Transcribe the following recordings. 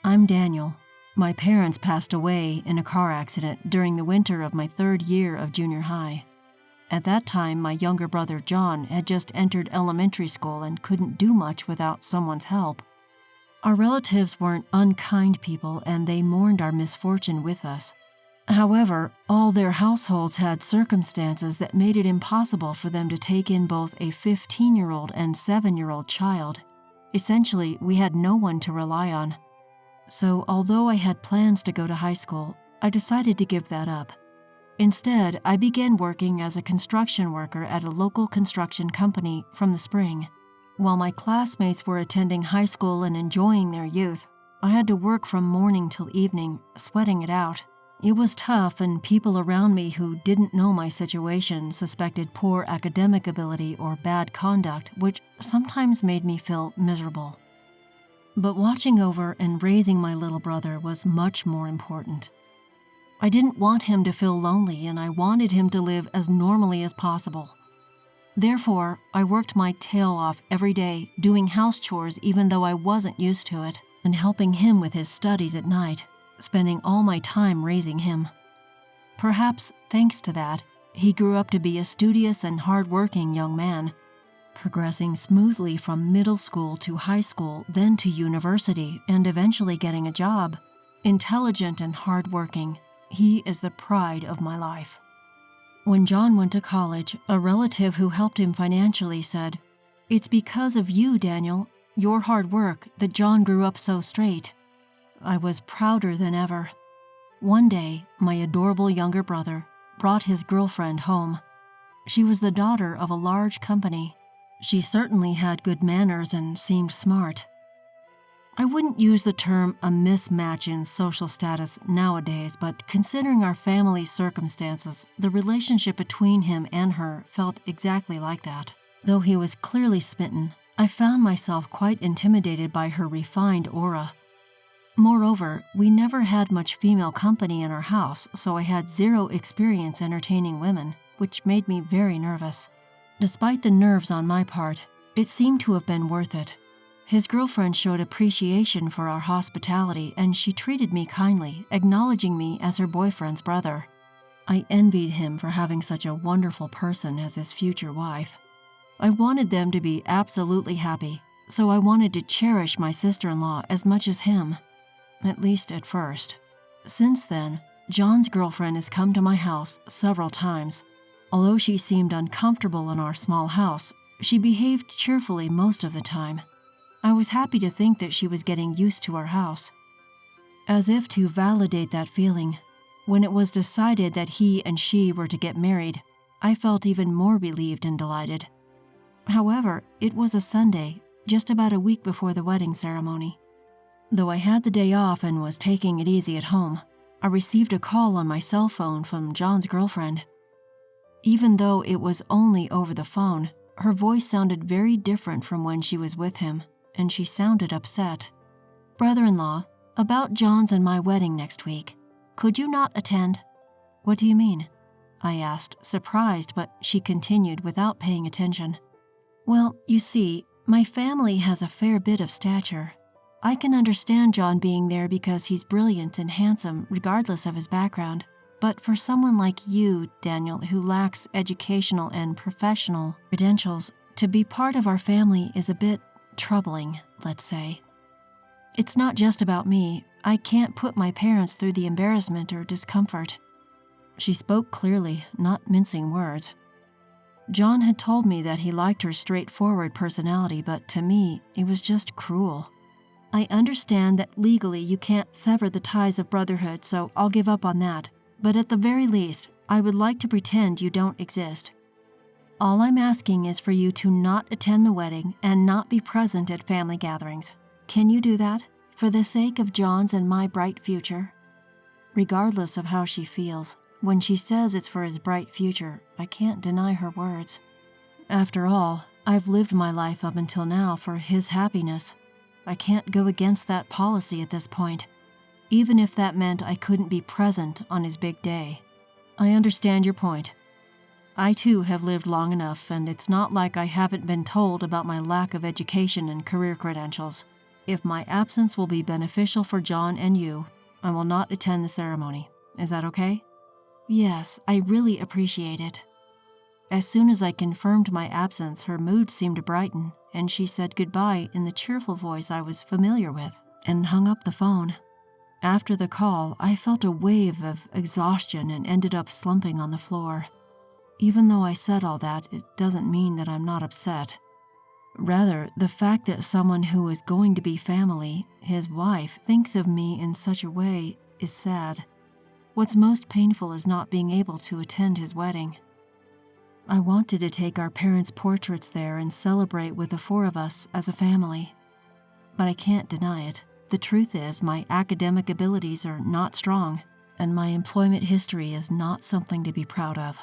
I'm Daniel. My parents passed away in a car accident during the winter of my 3rd year of junior high. At that time, my younger brother John had just entered elementary school and couldn't do much without someone's help. Our relatives weren't unkind people, and they mourned our misfortune with us. However, all their households had circumstances that made it impossible for them to take in both a 15-year-old and 7-year-old child. Essentially, we had no one to rely on. So, although I had plans to go to high school, I decided to give that up. Instead, I began working as a construction worker at a local construction company from the spring. While my classmates were attending high school and enjoying their youth, I had to work from morning till evening, sweating it out. It was tough, and people around me who didn't know my situation suspected poor academic ability or bad conduct, which sometimes made me feel miserable. But watching over and raising my little brother was much more important. I didn't want him to feel lonely, and I wanted him to live as normally as possible. Therefore, I worked my tail off every day, doing house chores even though I wasn't used to it, and helping him with his studies at night, spending all my time raising him. Perhaps thanks to that, he grew up to be a studious and hard-working young man, progressing smoothly from middle school to high school, then to university, and eventually getting a job. Intelligent and hard-working, he is the pride of my life. When John went to college, a relative who helped him financially said, "It's because of you, Daniel, your hard work, that John grew up so straight." I was prouder than ever. One day, my adorable younger brother brought his girlfriend home. She was the daughter of a large company. She certainly had good manners and seemed smart. I wouldn't use the term a mismatch in social status nowadays, but considering our family's circumstances, the relationship between him and her felt exactly like that. Though he was clearly smitten, I found myself quite intimidated by her refined aura. Moreover, we never had much female company in our house, so I had zero experience entertaining women, which made me very nervous. Despite the nerves on my part, it seemed to have been worth it. His girlfriend showed appreciation for our hospitality, and she treated me kindly, acknowledging me as her boyfriend's brother. I envied him for having such a wonderful person as his future wife. I wanted them to be absolutely happy, so I wanted to cherish my sister-in-law as much as him. At least at first. Since then, John's girlfriend has come to my house several times. Although she seemed uncomfortable in our small house, she behaved cheerfully most of the time. I was happy to think that she was getting used to our house. As if to validate that feeling, when it was decided that he and she were to get married, I felt even more relieved and delighted. However, it was a Sunday, just about a week before the wedding ceremony. Though I had the day off and was taking it easy at home, I received a call on my cell phone from John's girlfriend. Even though it was only over the phone, her voice sounded very different from when she was with him, and she sounded upset. "Brother-in-law, about John's and my wedding next week. Could you not attend?" "What do you mean?" I asked, surprised, but she continued without paying attention. "Well, you see, my family has a fair bit of stature. I can understand John being there because he's brilliant and handsome regardless of his background. But for someone like you, Daniel, who lacks educational and professional credentials, to be part of our family is a bit troubling, let's say. It's not just about me. I can't put my parents through the embarrassment or discomfort." She spoke clearly, not mincing words. John had told me that he liked her straightforward personality, but to me, it was just cruel. "I understand that legally you can't sever the ties of brotherhood, so I'll give up on that. But at the very least, I would like to pretend you don't exist. All I'm asking is for you to not attend the wedding and not be present at family gatherings. Can you do that, for the sake of John's and my bright future?" Regardless of how she feels, when she says it's for his bright future, I can't deny her words. After all, I've lived my life up until now for his happiness. I can't go against that policy at this point, even if that meant I couldn't be present on his big day. I understand your point. I too have lived long enough, and it's not like I haven't been told about my lack of education and career credentials. If my absence will be beneficial for John and you, I will not attend the ceremony. Is that okay?" "Yes, I really appreciate it." As soon as I confirmed my absence, her mood seemed to brighten, and she said goodbye in the cheerful voice I was familiar with, and hung up the phone. After the call, I felt a wave of exhaustion and ended up slumping on the floor. Even though I said all that, it doesn't mean that I'm not upset. Rather, the fact that someone who is going to be family, his wife, thinks of me in such a way is sad. What's most painful is not being able to attend his wedding. I wanted to take our parents' portraits there and celebrate with the four of us as a family. But I can't deny it. The truth is, my academic abilities are not strong, and my employment history is not something to be proud of.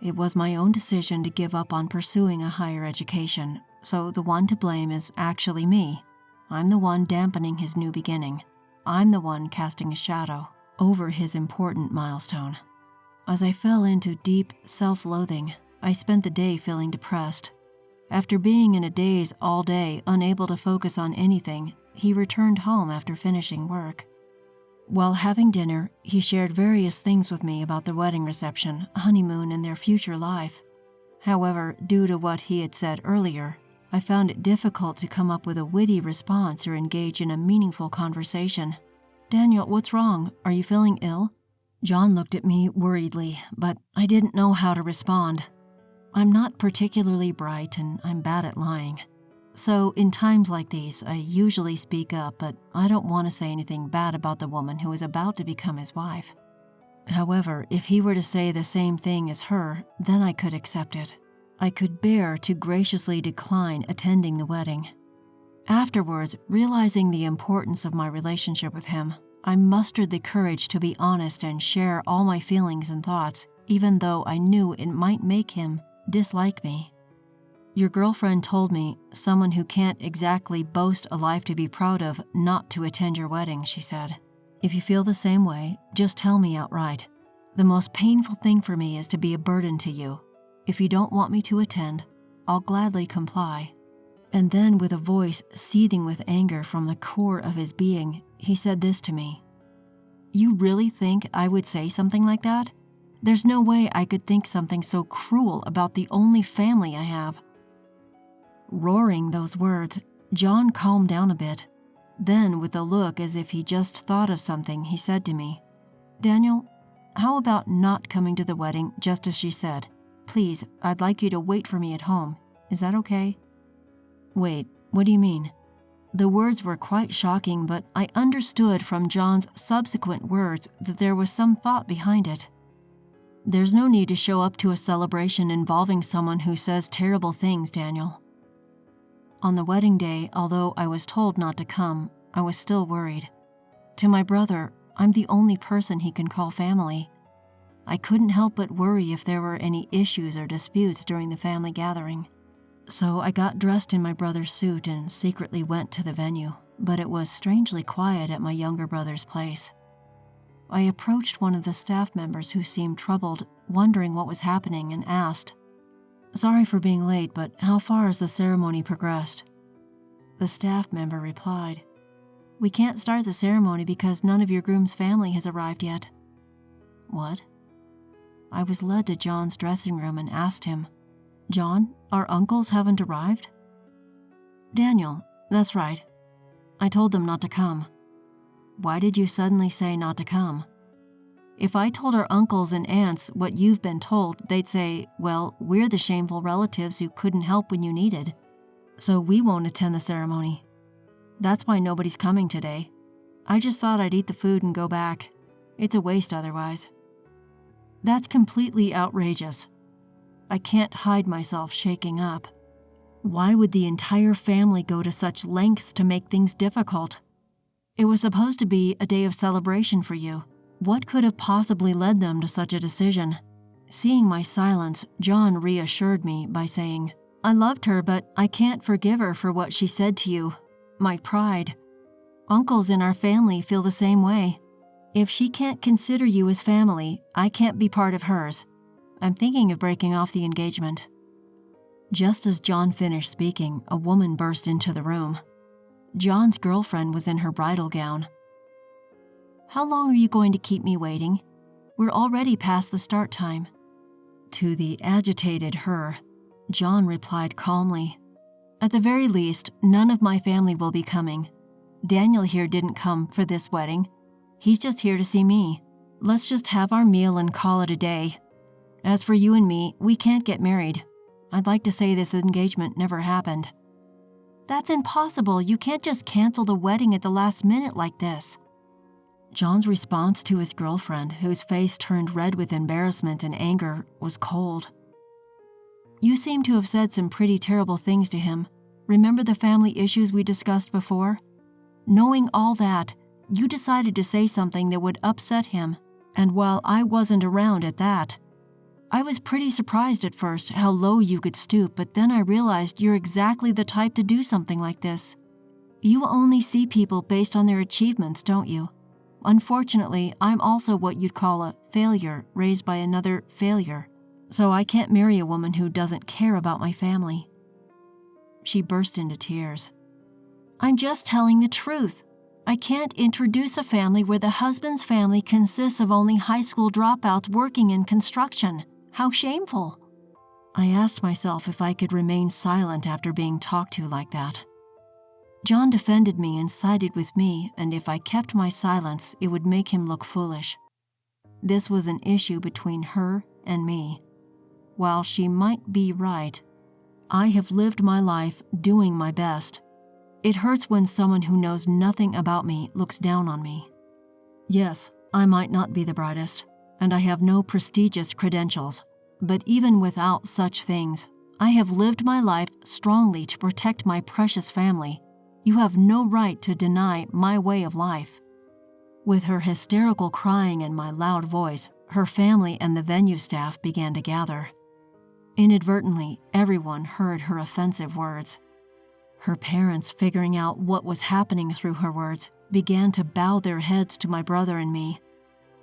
It was my own decision to give up on pursuing a higher education, so the one to blame is actually me. I'm the one dampening his new beginning. I'm the one casting a shadow over his important milestone. As I fell into deep self-loathing, I spent the day feeling depressed. After being in a daze all day, unable to focus on anything, he returned home after finishing work. While having dinner, he shared various things with me about the wedding reception, honeymoon, and their future life. However, due to what he had said earlier, I found it difficult to come up with a witty response or engage in a meaningful conversation. "Daniel, what's wrong? Are you feeling ill?" John looked at me worriedly, but I didn't know how to respond. I'm not particularly bright and I'm bad at lying. So in times like these, I usually speak up, but I don't want to say anything bad about the woman who is about to become his wife. However, if he were to say the same thing as her, then I could accept it. I could bear to graciously decline attending the wedding. Afterwards, realizing the importance of my relationship with him, I mustered the courage to be honest and share all my feelings and thoughts, even though I knew it might make him dislike me. "Your girlfriend told me, someone who can't exactly boast a life to be proud of, not to attend your wedding," she said. "If you feel the same way, just tell me outright. The most painful thing for me is to be a burden to you. If you don't want me to attend, I'll gladly comply." And then, with a voice seething with anger from the core of his being, he said this to me. "You really think I would say something like that? There's no way I could think something so cruel about the only family I have." Roaring those words, John calmed down a bit. Then, with a look as if he just thought of something, he said to me, "Daniel, how about not coming to the wedding just as she said? Please, I'd like you to wait for me at home. Is that okay?" "Wait, what do you mean?" The words were quite shocking, but I understood from John's subsequent words that there was some thought behind it. "There's no need to show up to a celebration involving someone who says terrible things, Daniel." On the wedding day, although I was told not to come, I was still worried. To my brother, I'm the only person he can call family. I couldn't help but worry if there were any issues or disputes during the family gathering. So I got dressed in my brother's suit and secretly went to the venue, but it was strangely quiet at my younger brother's place. I approached one of the staff members who seemed troubled, wondering what was happening, and asked, "Sorry for being late, but how far has the ceremony progressed?" The staff member replied, "We can't start the ceremony because none of your groom's family has arrived yet." "What?" I was led to John's dressing room and asked him, "John, our uncles haven't arrived?" "Daniel, that's right. I told them not to come." "Why did you suddenly say not to come?" "If I told our uncles and aunts what you've been told, they'd say, well, we're the shameful relatives who couldn't help when you needed. So we won't attend the ceremony. That's why nobody's coming today. I just thought I'd eat the food and go back. It's a waste otherwise." That's completely outrageous. I can't hide myself shaking up. Why would the entire family go to such lengths to make things difficult? It was supposed to be a day of celebration for you. What could have possibly led them to such a decision? Seeing my silence, John reassured me by saying, "I loved her, but I can't forgive her for what she said to you. My pride. Uncles in our family feel the same way. If she can't consider you as family, I can't be part of hers. I'm thinking of breaking off the engagement." Just as John finished speaking, a woman burst into the room. John's girlfriend was in her bridal gown. "How long are you going to keep me waiting? We're already past the start time." To the agitated her, John replied calmly, "At the very least, none of my family will be coming. Daniel here didn't come for this wedding. He's just here to see me. Let's just have our meal and call it a day. As for you and me, we can't get married. I'd like to say this engagement never happened." "That's impossible. You can't just cancel the wedding at the last minute like this." John's response to his girlfriend, whose face turned red with embarrassment and anger, was cold. "You seem to have said some pretty terrible things to him. Remember the family issues we discussed before? Knowing all that, you decided to say something that would upset him, and while I wasn't around at that, I was pretty surprised at first how low you could stoop, but then I realized you're exactly the type to do something like this. You only see people based on their achievements, don't you? Unfortunately, I'm also what you'd call a failure raised by another failure, so I can't marry a woman who doesn't care about my family." She burst into tears. "I'm just telling the truth. I can't introduce a family where the husband's family consists of only high school dropouts working in construction. How shameful." I asked myself if I could remain silent after being talked to like that. John defended me and sided with me, and if I kept my silence, it would make him look foolish. This was an issue between her and me. While she might be right, I have lived my life doing my best. It hurts when someone who knows nothing about me looks down on me. Yes, I might not be the brightest, and I have no prestigious credentials, but even without such things, I have lived my life strongly to protect my precious family. You have no right to deny my way of life." With her hysterical crying and my loud voice, her family and the venue staff began to gather. Inadvertently, everyone heard her offensive words. Her parents, figuring out what was happening through her words, began to bow their heads to my brother and me.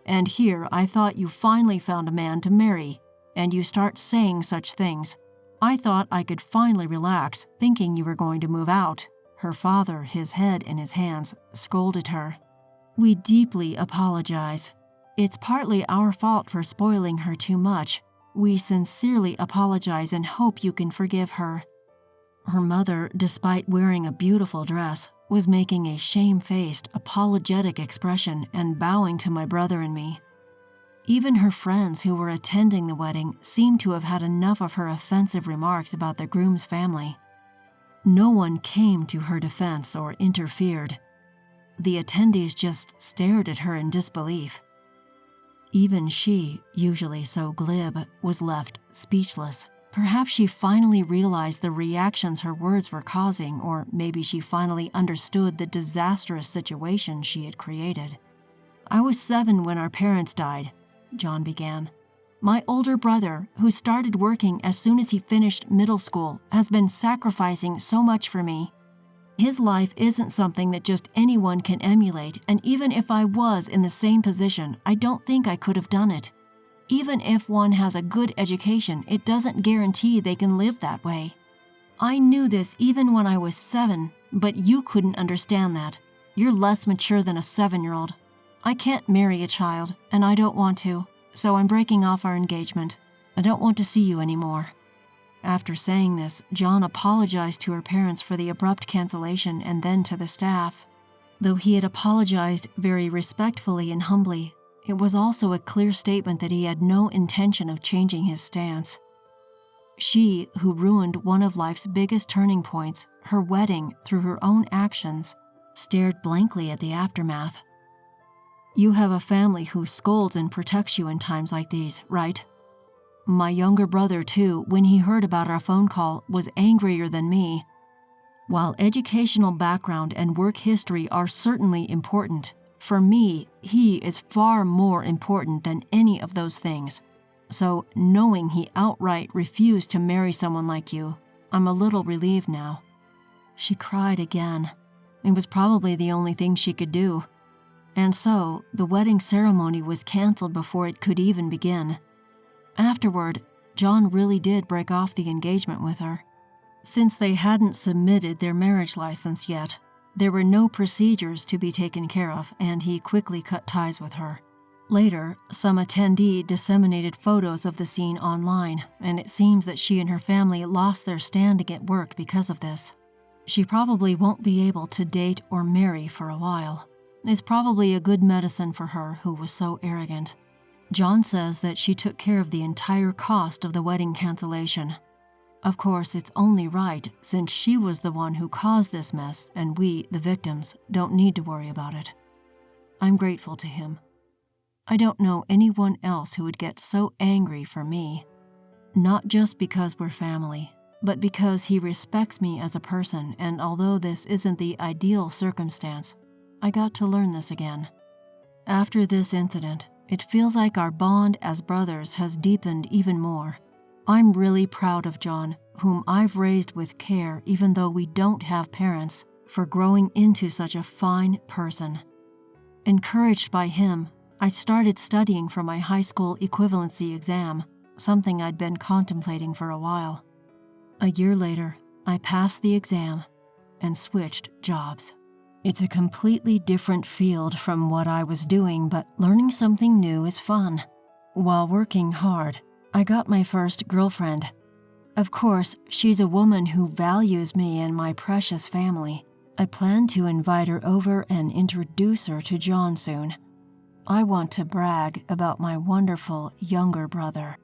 "And here I thought you finally found a man to marry, and you start saying such things. I thought I could finally relax, thinking you were going to move out." Her father, his head in his hands, scolded her. "We deeply apologize. It's partly our fault for spoiling her too much. We sincerely apologize and hope you can forgive her." Her mother, despite wearing a beautiful dress, was making a shamefaced, apologetic expression and bowing to my brother and me. Even her friends who were attending the wedding seemed to have had enough of her offensive remarks about the groom's family. No one came to her defense or interfered. The attendees just stared at her in disbelief. Even she, usually so glib, was left speechless. Perhaps she finally realized the reactions her words were causing, or maybe she finally understood the disastrous situation she had created. "I was 7 when our parents died," John began. "My older brother, who started working as soon as he finished middle school, has been sacrificing so much for me. His life isn't something that just anyone can emulate, and even if I was in the same position, I don't think I could have done it. Even if one has a good education, it doesn't guarantee they can live that way. I knew this even when I was 7, but you couldn't understand that. You're less mature than a 7-year-old. I can't marry a child, and I don't want to. So I'm breaking off our engagement. I don't want to see you anymore." After saying this, John apologized to her parents for the abrupt cancellation and then to the staff. Though he had apologized very respectfully and humbly, it was also a clear statement that he had no intention of changing his stance. She, who ruined one of life's biggest turning points, her wedding, through her own actions, stared blankly at the aftermath. "You have a family who scolds and protects you in times like these, right? My younger brother, too, when he heard about our phone call, was angrier than me. While educational background and work history are certainly important, for me, he is far more important than any of those things. So, knowing he outright refused to marry someone like you, I'm a little relieved now." She cried again. It was probably the only thing she could do. And so, the wedding ceremony was canceled before it could even begin. Afterward, John really did break off the engagement with her. Since they hadn't submitted their marriage license yet, There were no procedures to be taken care of, and he quickly cut ties with her. Later, some attendee disseminated photos of the scene online, and it seems that she and her family lost their standing at work because of this. She probably won't be able to date or marry for a while. It's probably a good medicine for her who was so arrogant. John says that she took care of the entire cost of the wedding cancellation. Of course, it's only right since she was the one who caused this mess and we, the victims, don't need to worry about it. I'm grateful to him. I don't know anyone else who would get so angry for me. Not just because we're family, but because he respects me as a person, and although this isn't the ideal circumstance, I got to learn this again. After this incident, it feels like our bond as brothers has deepened even more. I'm really proud of John, whom I've raised with care even though we don't have parents, for growing into such a fine person. Encouraged by him, I started studying for my high school equivalency exam, something I'd been contemplating for a while. A year later, I passed the exam and switched jobs. It's a completely different field from what I was doing, but learning something new is fun. While working hard, I got my first girlfriend. Of course, she's a woman who values me and my precious family. I plan to invite her over and introduce her to John soon. I want to brag about my wonderful younger brother.